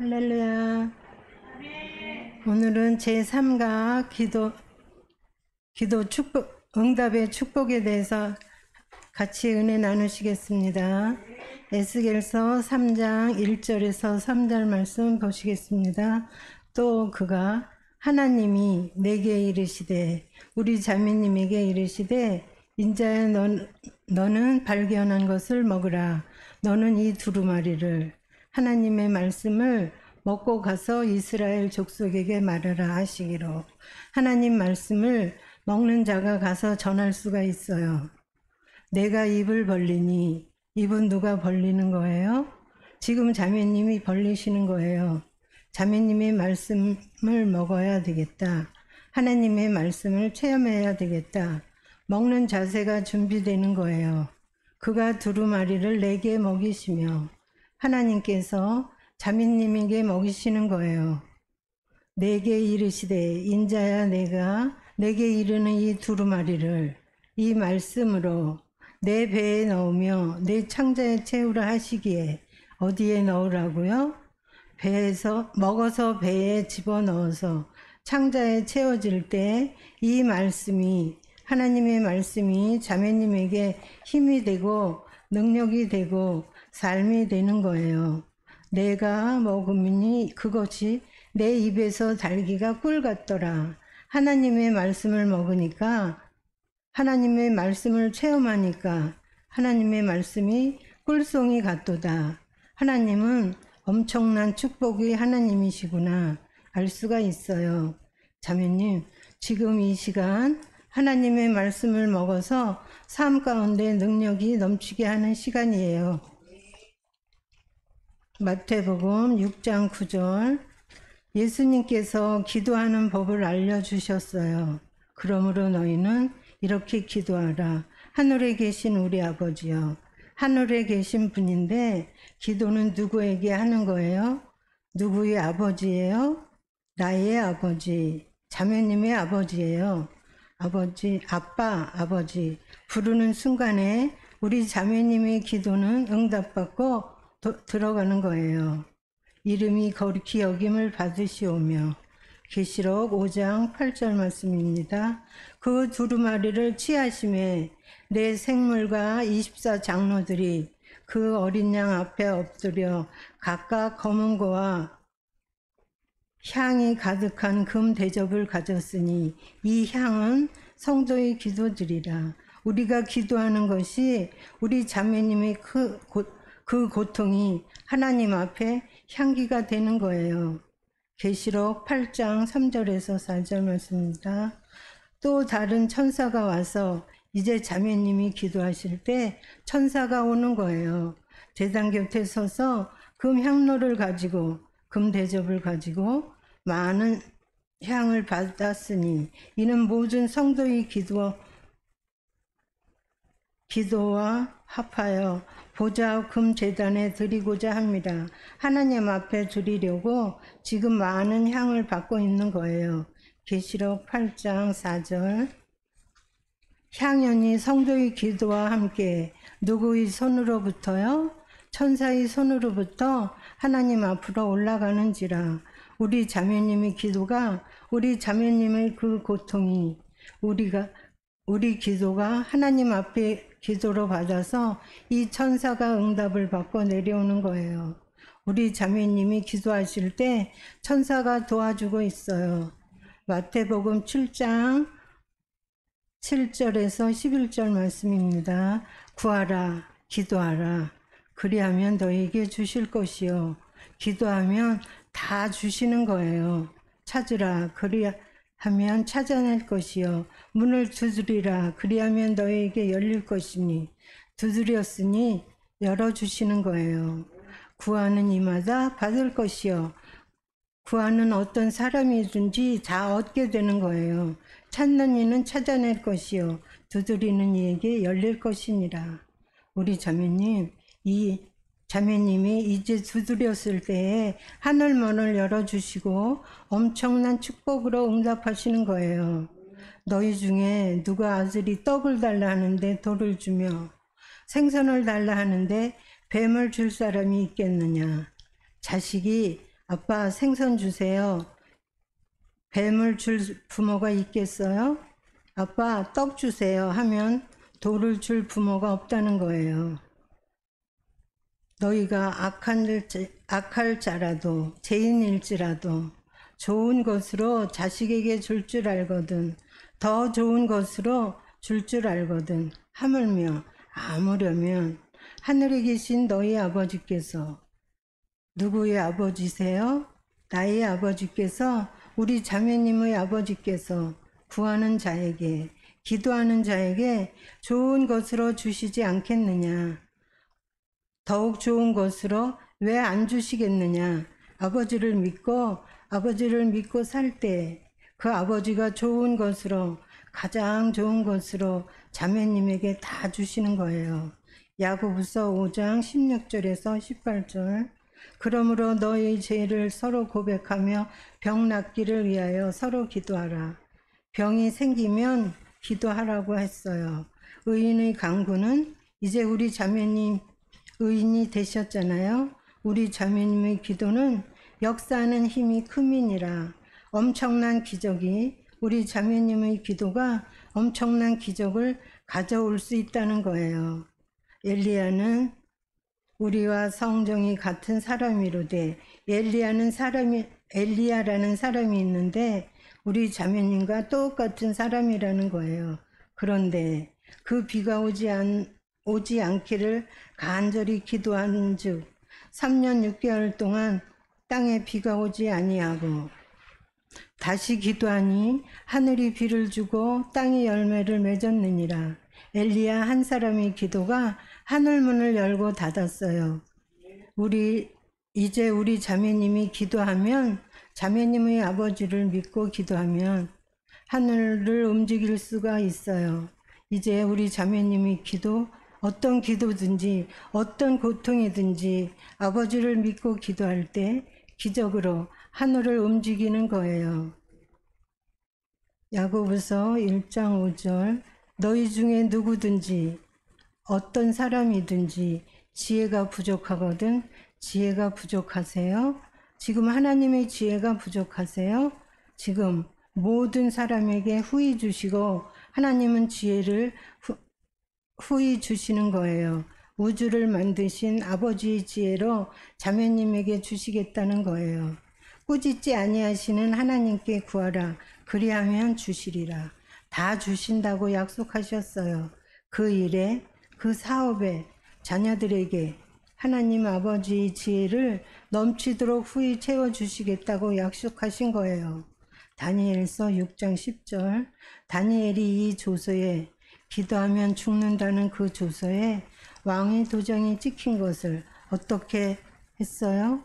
할렐루야. 오늘은 제3가 기도 축복, 응답의 축복에 대해서 같이 은혜 나누시겠습니다. 에스겔서 3장 1절에서 3절 말씀 보시겠습니다. 또 그가 하나님이 내게 이르시되 우리 자매님에게 이르시되 인자야 너는 발견한 것을 먹으라. 너는 이 두루마리를 하나님의 말씀을 먹고 가서 이스라엘 족속에게 말하라 하시기로. 하나님 말씀을 먹는 자가 가서 전할 수가 있어요. 내가 입을 벌리니 입은 누가 벌리는 거예요? 지금 자매님이 벌리시는 거예요. 자매님의 말씀을 먹어야 되겠다. 하나님의 말씀을 체험해야 되겠다. 먹는 자세가 준비되는 거예요. 그가 두루마리를 내게 먹이시며 하나님께서 자매님에게 먹이시는 거예요. 내게 이르시되 인자야 내게 이르는 이 두루마리를 이 말씀으로 내 배에 넣으며 내 창자에 채우라 하시기에 어디에 넣으라고요? 배에서 먹어서 배에 집어넣어서 창자에 채워질 때 이 말씀이 하나님의 말씀이 자매님에게 힘이 되고 능력이 되고 삶이 되는 거예요. 내가 먹으니 그것이 내 입에서 달기가 꿀 같더라. 하나님의 말씀을 먹으니까 하나님의 말씀을 체험하니까 하나님의 말씀이 꿀송이 같도다. 하나님은 엄청난 축복이 하나님이시구나 알 수가 있어요. 자매님, 지금 이 시간 하나님의 말씀을 먹어서 삶 가운데 능력이 넘치게 하는 시간이에요. 마태복음 6장 9절 예수님께서 기도하는 법을 알려주셨어요. 그러므로 너희는 이렇게 기도하라. 하늘에 계신 우리 아버지요. 하늘에 계신 분인데 기도는 누구에게 하는 거예요? 누구의 아버지예요? 나의 아버지, 자매님의 아버지예요. 아버지, 아빠, 아버지 부르는 순간에 우리 자매님의 기도는 응답받고 들어가는 거예요. 이름이 거룩히 여김을 받으시오며. 계시록 5장 8절 말씀입니다. 그 두루마리를 취하심에 내 생물과 24장로들이 그 어린 양 앞에 엎드려 각각 검은 고와 향이 가득한 금 대접을 가졌으니 이 향은 성도의 기도들이라. 우리가 기도하는 것이 우리 자매님의 그 고통이 하나님 앞에 향기가 되는 거예요. 계시록 8장 3절에서 4절 말씀입니다. 또 다른 천사가 와서 이제 자매님이 기도하실 때 천사가 오는 거예요. 제단 곁에 서서 금 향로를 가지고 금 대접을 가지고 많은 향을 받았으니 이는 모든 성도의 기도와 합하여 보좌 금 제단에 드리고자 합니다. 하나님 앞에 드리려고 지금 많은 향을 받고 있는 거예요. 계시록 8장 4절 향연이 성도의 기도와 함께 누구의 손으로부터요? 천사의 손으로부터 하나님 앞으로 올라가는지라. 우리 자매님의 기도가 우리 자매님의 그 고통이 우리 기도가 하나님 앞에 기도로 받아서 이 천사가 응답을 받고 내려오는 거예요. 우리 자매님이 기도하실 때 천사가 도와주고 있어요. 마태복음 7장 7절에서 11절 말씀입니다. 구하라, 기도하라. 그리하면 너에게 주실 것이요. 기도하면 다 주시는 거예요. 찾으라, 그리하면 찾아낼 것이요. 문을 두드리라, 그리하면 너에게 열릴 것이니 두드렸으니 열어주시는 거예요. 구하는 이마다 받을 것이요. 구하는 어떤 사람이든지 다 얻게 되는 거예요. 찾는 이는 찾아낼 것이요. 두드리는 이에게 열릴 것이니라. 우리 자매님, 이 자매님이 이제 두드렸을 때에 하늘문을 열어주시고 엄청난 축복으로 응답하시는 거예요. 너희 중에 누가 아들이 떡을 달라 하는데 돌을 주며 생선을 달라 하는데 뱀을 줄 사람이 있겠느냐. 자식이 아빠 생선 주세요. 뱀을 줄 부모가 있겠어요? 아빠 떡 주세요 하면 돌을 줄 부모가 없다는 거예요. 너희가 악할 자라도 죄인일지라도 좋은 것으로 자식에게 줄 줄 알거든. 더 좋은 것으로 줄 줄 알거든. 하물며 아무려면 하늘에 계신 너희 아버지께서, 누구의 아버지세요? 나의 아버지께서, 우리 자매님의 아버지께서 구하는 자에게, 기도하는 자에게 좋은 것으로 주시지 않겠느냐? 더욱 좋은 것으로 왜 안 주시겠느냐? 아버지를 믿고 살 때 그 아버지가 좋은 것으로, 가장 좋은 것으로 자매님에게 다 주시는 거예요. 야고보서 5장 16절에서 18절. 그러므로 너희 죄를 서로 고백하며 병 낫기를 위하여 서로 기도하라. 병이 생기면 기도하라고 했어요. 의인의 강구는, 이제 우리 자매님 의인이 되셨잖아요. 우리 자매님의 기도는 역사하는 힘이 크민이라. 엄청난 기적이, 우리 자매님의 기도가 엄청난 기적을 가져올 수 있다는 거예요. 엘리야는 우리와 성정이 같은 사람이로되, 엘리야라는 사람이 있는데 우리 자매님과 똑같은 사람이라는 거예요. 그런데 그 비가 오지 않기를 간절히 기도한 즉 3년 6개월 동안 땅에 비가 오지 아니하고, 다시 기도하니 하늘이 비를 주고 땅이 열매를 맺었느니라. 엘리야 한 사람의 기도가 하늘문을 열고 닫았어요. 이제 우리 자매님이 기도하면, 자매님의 아버지를 믿고 기도하면 하늘을 움직일 수가 있어요. 이제 우리 자매님의 기도, 어떤 기도든지 어떤 고통이든지 아버지를 믿고 기도할 때 기적으로 하늘을 움직이는 거예요. 야고보서 1장 5절. 너희 중에 누구든지 어떤 사람이든지 지혜가 부족하거든. 지혜가 부족하세요? 지금 하나님의 지혜가 부족하세요? 지금 모든 사람에게 후히 주시고 하나님은 지혜를 후히 주시는 거예요. 우주를 만드신 아버지의 지혜로 자매님에게 주시겠다는 거예요. 꾸짖지 아니하시는 하나님께 구하라. 그리하면 주시리라. 다 주신다고 약속하셨어요. 그 일에, 그 사업에, 자녀들에게 하나님 아버지의 지혜를 넘치도록 후히 채워주시겠다고 약속하신 거예요. 다니엘서 6장 10절. 다니엘이 이 조서에, 기도하면 죽는다는 그 조서에 왕의 도장이 찍힌 것을 어떻게 했어요?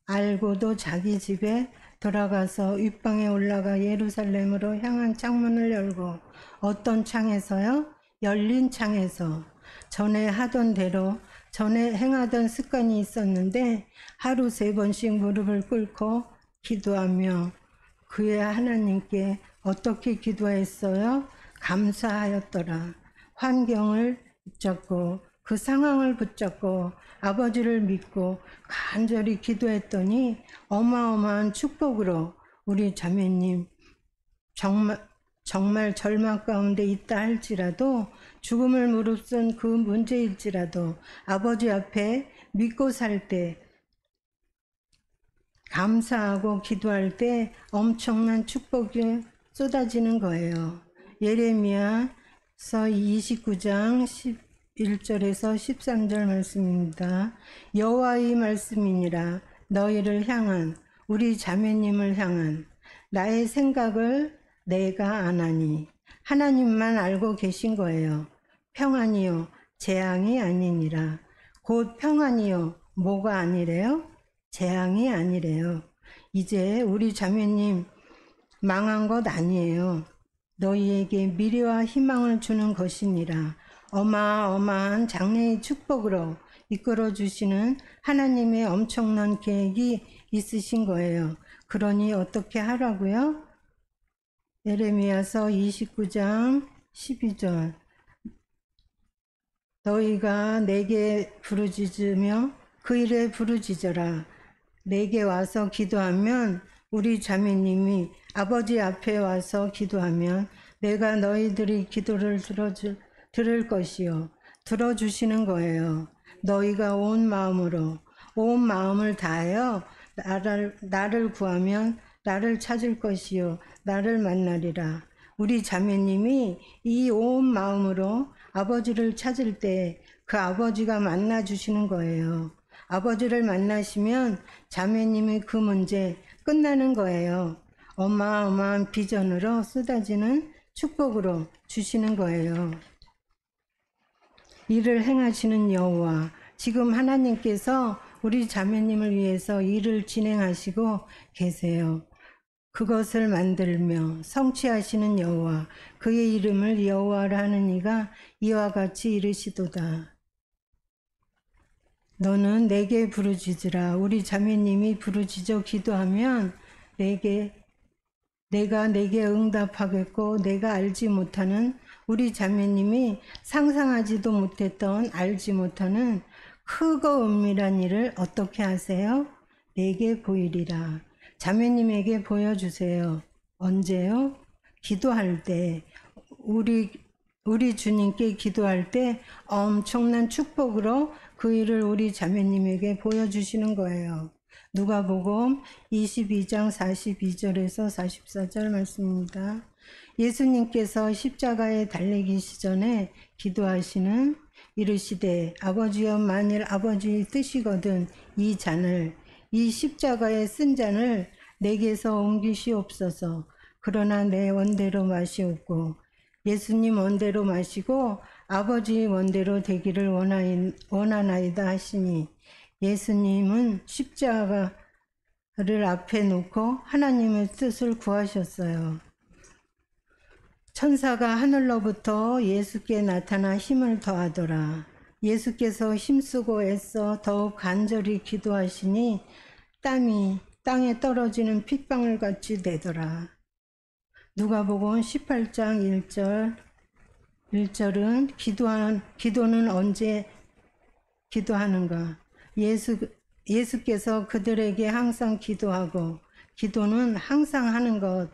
알고도 자기 집에 돌아가서 윗방에 올라가 예루살렘으로 향한 창문을 열고, 어떤 창에서요? 열린 창에서 전에 하던 대로, 전에 행하던 습관이 있었는데 하루 3번씩 무릎을 꿇고 기도하며 그의 하나님께 어떻게 기도했어요? 감사하였더라. 환경을 붙잡고, 그 상황을 붙잡고 아버지를 믿고 간절히 기도했더니 어마어마한 축복으로 우리 자매님 정말 절망 가운데 있다 할지라도, 죽음을 무릅쓴 그 문제일지라도 아버지 앞에 믿고 살 때, 감사하고 기도할 때 엄청난 축복이 쏟아지는 거예요. 예레미야서 29장 11절에서 13절 말씀입니다. 여호와의 말씀이니라. 너희를 향한, 우리 자매님을 향한 나의 생각을 내가 아나니. 하나님만 알고 계신 거예요. 평안이요 재앙이 아니니라. 곧 평안이요 뭐가 아니래요? 재앙이 아니래요. 이제 우리 자매님 망한 것 아니에요. 너희에게 미래와 희망을 주는 것이니라. 어마어마한 장래의 축복으로 이끌어 주시는 하나님의 엄청난 계획이 있으신 거예요. 그러니 어떻게 하라고요? 예레미야서 29장 12절. 너희가 내게 부르짖으며 그 일에 부르짖어라. 내게 와서 기도하면 우리 자매님이 아버지 앞에 와서 기도하면 내가 너희들이 기도를 들을 것이요. 들어주시는 거예요. 너희가 온 마음을 다하여 나를 구하면 나를 찾을 것이요. 나를 만나리라. 우리 자매님이 이 온 마음으로 아버지를 찾을 때 그 아버지가 만나 주시는 거예요. 아버지를 만나시면 자매님의 그 문제 끝나는 거예요. 어마어마한 비전으로 쏟아지는 축복으로 주시는 거예요. 일을 행하시는 여호와, 지금 하나님께서 우리 자매님을 위해서 일을 진행하시고 계세요. 그것을 만들며 성취하시는 여호와, 그의 이름을 여호와라 하는 이가 이와 같이 이르시도다. 너는 내게 부르짖으라. 우리 자매님이 부르짖어 기도하면 내가 내게 응답하겠고, 내가 알지 못하는, 우리 자매님이 상상하지도 못했던, 알지 못하는 크고 은밀한 일을 어떻게 하세요? 내게 보이리라. 자매님에게 보여주세요. 언제요? 기도할 때, 우리 주님께 기도할 때 엄청난 축복으로 그 일을 우리 자매님에게 보여주시는 거예요. 누가복음 22장 42절에서 44절 말씀입니다. 예수님께서 십자가에 달리기시 전에 기도하시는 이르시되, 아버지여, 만일 아버지 뜻이거든 이 잔을, 이 십자가에 쓴 잔을 내게서 옮기시옵소서. 그러나 내 원대로 마시옵고 예수님 원대로 마시고 아버지 원대로 되기를 원하나이다 하시니, 예수님은 십자가를 앞에 놓고 하나님의 뜻을 구하셨어요. 천사가 하늘로부터 예수께 나타나 힘을 더하더라. 예수께서 힘쓰고 애써 더욱 간절히 기도하시니 땀이 땅에 떨어지는 핏방울 같이 되더라. 누가복음 18장 1절은 기도는 언제 기도하는가? 예수께서 그들에게 항상 기도하고, 기도는 항상 하는 것,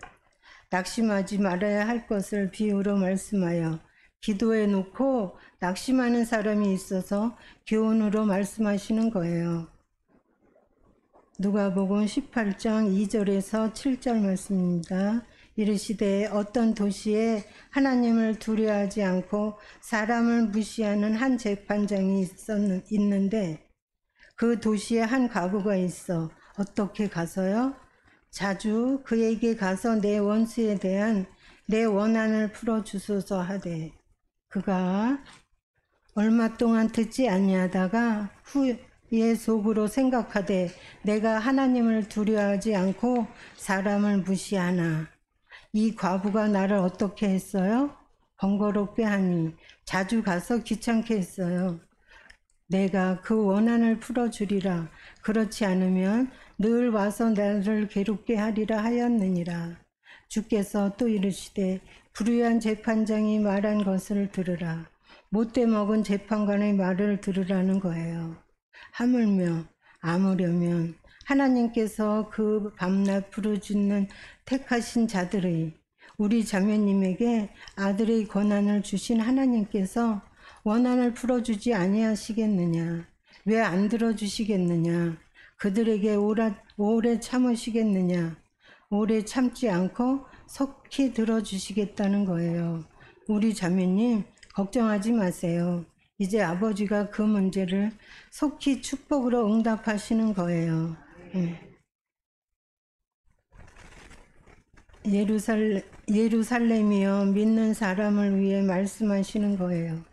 낙심하지 말아야 할 것을 비유로 말씀하여 기도해 놓고 낙심하는 사람이 있어서 교훈으로 말씀하시는 거예요. 누가복음 18장 2절에서 7절 말씀입니다. 이르시되, 어떤 도시에 하나님을 두려워하지 않고 사람을 무시하는 한 재판장이 있는데, 그 도시에 한 과부가 있어 어떻게 가서요? 자주 그에게 가서 내 원수에 대한 내 원한을 풀어주소서 하되, 그가 얼마 동안 듣지 아니하다가 후에 속으로 생각하되, 내가 하나님을 두려워하지 않고 사람을 무시하나, 이 과부가 나를 어떻게 했어요? 번거롭게 하니 자주 가서 귀찮게 했어요. 내가 그 원한을 풀어주리라. 그렇지 않으면 늘 와서 나를 괴롭게 하리라 하였느니라. 주께서 또 이르시되, 불의한 재판장이 말한 것을 들으라. 못돼 먹은 재판관의 말을 들으라는 거예요. 하물며 아무려면 하나님께서 그 밤낮 부르짖는 택하신 자들의, 우리 자매님에게 아들의 권한을 주신 하나님께서 원한을 풀어주지 아니하시겠느냐? 왜 안 들어주시겠느냐? 그들에게 오래 참으시겠느냐? 오래 참지 않고 속히 들어주시겠다는 거예요. 우리 자매님 걱정하지 마세요. 이제 아버지가 그 문제를 속히 축복으로 응답하시는 거예요. 예루살렘이여, 믿는 사람을 위해 말씀하시는 거예요.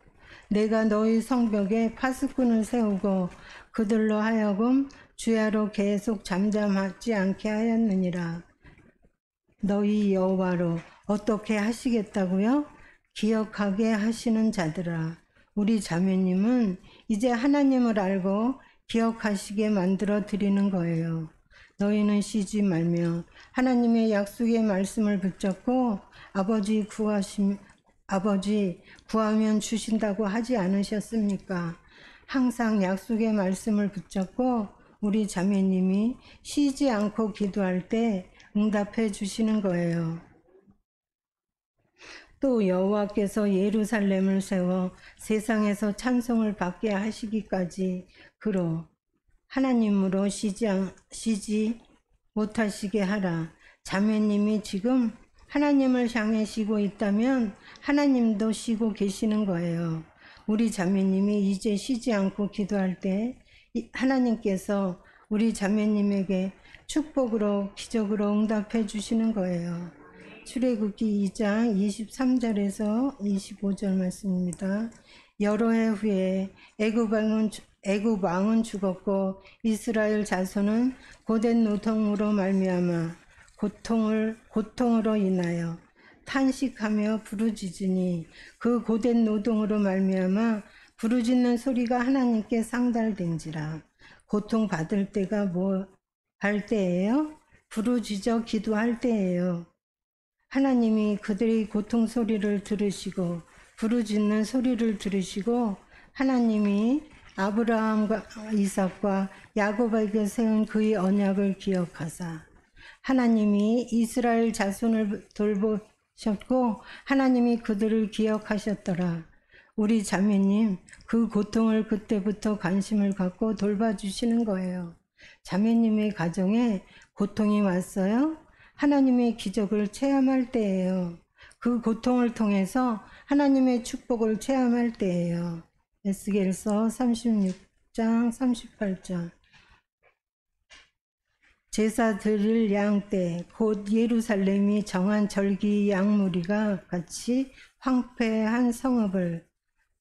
내가 너희 성벽에 파수꾼을 세우고 그들로 하여금 주야로 계속 잠잠하지 않게 하였느니라. 너희 여호와로 어떻게 하시겠다고요? 기억하게 하시는 자들아. 우리 자매님은 이제 하나님을 알고 기억하시게 만들어 드리는 거예요. 너희는 쉬지 말며 하나님의 약속의 말씀을 붙잡고, 아버지 구하면 주신다고 하지 않으셨습니까? 항상 약속의 말씀을 붙잡고 우리 자매님이 쉬지 않고 기도할 때 응답해 주시는 거예요. 또 여호와께서 예루살렘을 세워 세상에서 찬송을 받게 하시기까지 그로 하나님으로 쉬지 못하시게 하라. 자매님이 지금 하나님을 향해 쉬고 있다면 하나님도 쉬고 계시는 거예요. 우리 자매님이 이제 쉬지 않고 기도할 때 하나님께서 우리 자매님에게 축복으로 기적으로 응답해 주시는 거예요. 출애굽기 2장 23절에서 25절 말씀입니다. 여러 해 후에 애굽 왕은 죽었고 이스라엘 자손은 고된 노동으로 말미암아 고통으로 인하여 탄식하며 부르짖으니 그 고된 노동으로 말미암아 부르짖는 소리가 하나님께 상달된지라. 고통 받을 때가 뭐 할 때예요? 부르짖어 기도할 때예요. 하나님이 그들의 고통 소리를 들으시고 부르짖는 소리를 들으시고 하나님이 아브라함과 이삭과 야곱에게 세운 그의 언약을 기억하사 하나님이 이스라엘 자손을 돌보셨고 하나님이 그들을 기억하셨더라. 우리 자매님 그 고통을 그때부터 관심을 갖고 돌봐주시는 거예요. 자매님의 가정에 고통이 왔어요? 하나님의 기적을 체험할 때예요. 그 고통을 통해서 하나님의 축복을 체험할 때예요. 에스겔서 36장 38절. 제사 드릴 양 때 곧 예루살렘이 정한 절기 양무리가 같이 황폐한 성읍을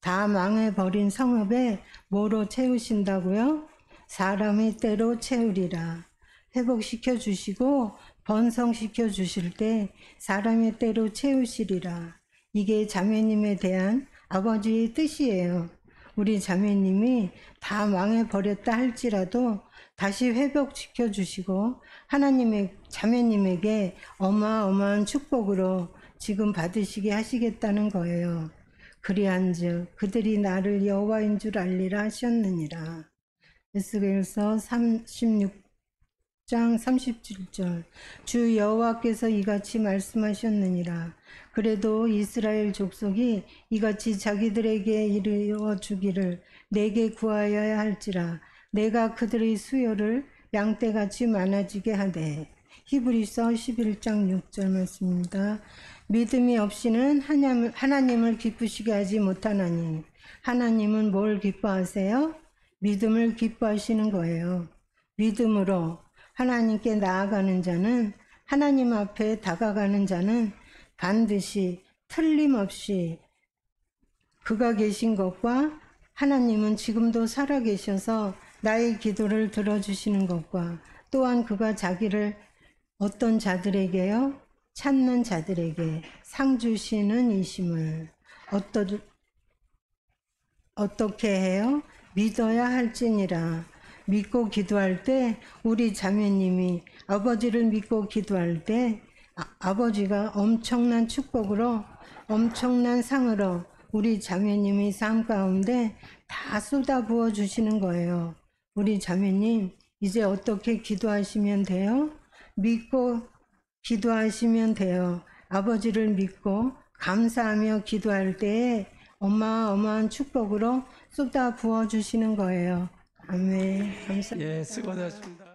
다 망해버린 성읍에 뭐로 채우신다고요? 사람의 때로 채우리라. 회복시켜 주시고 번성시켜 주실 때 사람의 때로 채우시리라. 이게 자매님에 대한 아버지의 뜻이에요. 우리 자매님이 다 망해버렸다 할지라도 다시 회복시켜 주시고 하나님의 자매님에게 어마어마한 축복으로 지금 받으시게 하시겠다는 거예요. 그리한즉 그들이 나를 여호와인 줄 알리라 하셨느니라. 에스겔서 36장 37절. 주 여호와께서 이같이 말씀하셨느니라. 그래도 이스라엘 족속이 이같이 자기들에게 이루어 주기를 내게 구하여야 할지라. 내가 그들의 수요를 양떼같이 많아지게 하되. 히브리서 11장 6절 말씀입니다. 믿음이 없이는 하나님을 기쁘시게 하지 못하나니. 하나님은 뭘 기뻐하세요? 믿음을 기뻐하시는 거예요. 믿음으로 하나님께 나아가는 자는, 하나님 앞에 다가가는 자는 반드시 틀림없이 그가 계신 것과 하나님은 지금도 살아계셔서 나의 기도를 들어주시는 것과 또한 그가 자기를 어떤 자들에게요? 찾는 자들에게 상 주시는 이심을 어떻게 해요? 믿어야 할지니라. 믿고 기도할 때 우리 자매님이 아버지를 믿고 기도할 때 아버지가 엄청난 축복으로 엄청난 상으로 우리 자매님의 삶 가운데 다 쏟아부어 주시는 거예요. 우리 자매님 이제 어떻게 기도하시면 돼요? 믿고 기도하시면 돼요. 아버지를 믿고 감사하며 기도할 때에 어마어마한 축복으로 쏟아 부어 주시는 거예요. 아멘. 감사합니다. 예, 수고하셨습니다.